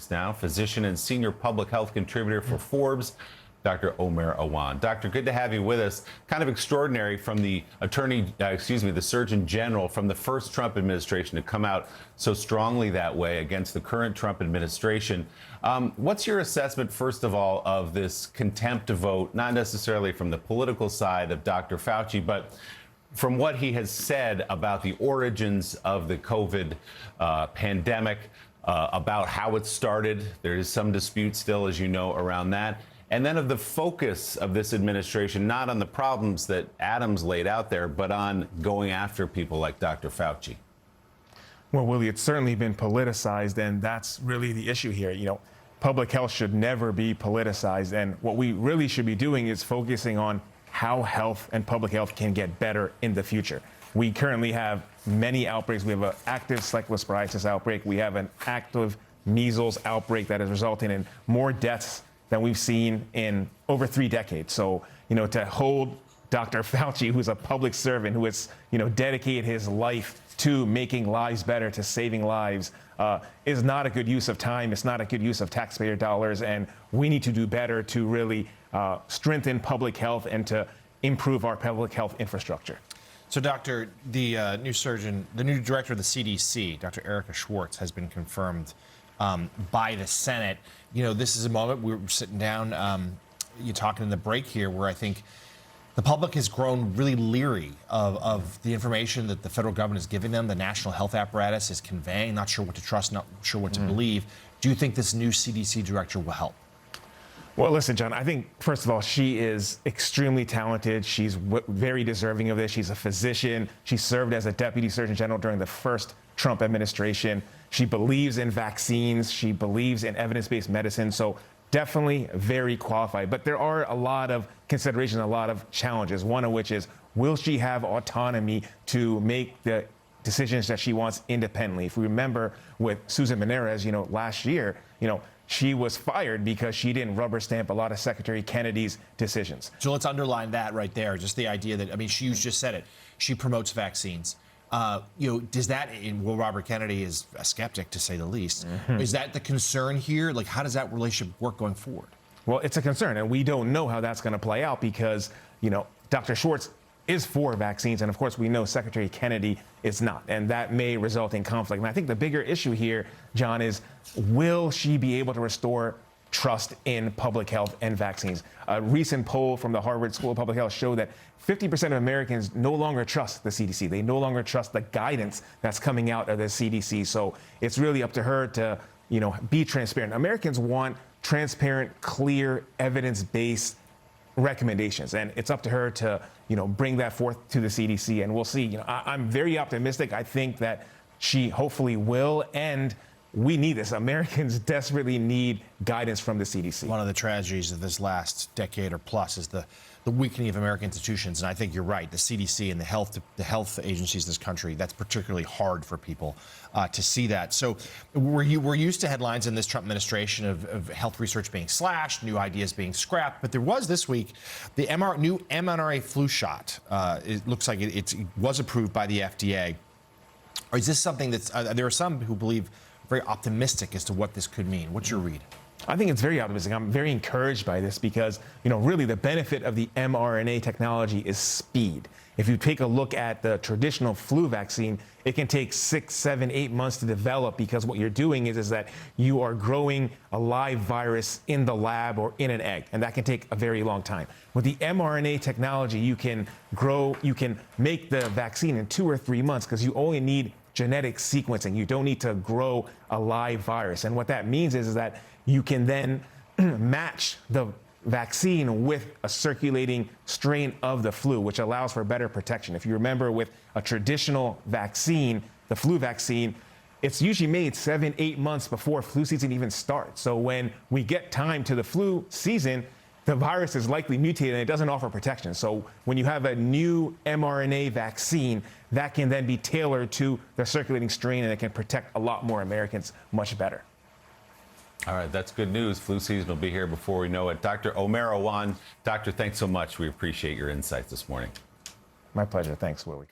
Now, physician and senior public health contributor for Forbes, Dr. Omer Awan. Doctor, good to have you with us. Kind of extraordinary from the the Surgeon General from the first Trump administration to come out so strongly that way against the current Trump administration. What's your assessment, first of all, of this contempt vote, not necessarily from the political side of Dr. Fauci, but from what he has said about the origins of the COVID pandemic, about how it started? There is some dispute still, as you know, around that. And then of the focus of this administration, not on the problems that Adams laid out there, but on going after people like Dr. Fauci. Well, Willie, it's certainly been politicized, and that's really the issue here. You know, public health should never be politicized, and what we really should be doing is focusing on how health and public health can get better in the future. We currently have many outbreaks. We have an active cyclosporiasis outbreak. We have an active measles outbreak that is resulting in more deaths than we've seen in over 3 decades. So, you know, to hold Dr. Fauci, who's a public servant, who has, dedicated his life to making lives better, to saving lives, is not a good use of time. It's not a good use of taxpayer dollars. And we need to do better to really strengthen public health and to improve our public health infrastructure. So, Doctor, the new director of the CDC, Dr. Erika Schwartz, has been confirmed by the Senate. You know, this is a moment we were sitting down, you're talking in the break here, where I think the public has grown really leery of the information that the federal government is giving them, the national health apparatus is conveying, not sure what to trust, not sure what to believe. Do you think this new CDC director will help? Well, listen, John, I think, first of all, she is extremely talented. She's very deserving of this. She's a physician. She served as a deputy surgeon general during the first Trump administration. She believes in vaccines. She believes in evidence-based medicine. So definitely very qualified. But there are a lot of considerations, a lot of challenges, one of which is, will she have autonomy to make the decisions that she wants independently? If we remember with Susan Menarez, last year, she was fired because she didn't rubber stamp a lot of Secretary Kennedy's decisions. So let's underline that right there. Just the idea that, you just said it. She promotes vaccines. Does that, Robert Kennedy is a skeptic, to say the least. Is that the concern here? Like, how does that relationship work going forward? Well, it's a concern, and we don't know how that's going to play out because, Dr. Schwartz is for vaccines, and of course we know Secretary Kennedy is not, and that may result in conflict. And I think the bigger issue here, John, is will she be able to restore trust in public health and vaccines? A recent poll from the Harvard School of Public Health showed that 50% of Americans no longer trust the CDC. They no longer trust the guidance that's coming out of the CDC. So it's really up to her to, be transparent. Americans want transparent, clear, evidence-based recommendations, and it's up to her to, bring that forth to the CDC, and we'll see. I'm very optimistic. I think that she hopefully will, and we need this. Americans desperately need guidance from the CDC. One of the tragedies of this last decade or plus is the weakening of American institutions. And I think you're right. The CDC and the health agencies in this country, that's particularly hard for people to see that. So we're used to headlines in this Trump administration of health research being slashed, new ideas being scrapped. But there was this week the new mRNA flu shot. It looks like it was approved by the FDA. Or is this something that's there are some who believe very optimistic as to what this could mean? What's your read? I think it's very optimistic. I'm very encouraged by this because, really the benefit of the mRNA technology is speed. If you take a look at the traditional flu vaccine, it can take 6, 7, 8 months to develop because what you're doing is that you are growing a live virus in the lab or in an egg, and that can take a very long time. With the mRNA technology, you can make the vaccine in 2 or 3 months because you only need genetic sequencing. You don't need to grow a live virus. And what that means is that you can then match the vaccine with a circulating strain of the flu, which allows for better protection. If you remember with a traditional vaccine, the flu vaccine, it's usually made 7, 8 months before flu season even starts. So when we get time to the flu season, the virus is likely mutated and it doesn't offer protection. So when you have a new mRNA vaccine, that can then be tailored to the circulating strain and it can protect a lot more Americans much better. All right, that's good news. Flu season will be here before we know it. Dr. Omer Awan, doctor, thanks so much. We appreciate your insights this morning. My pleasure. Thanks, Willie.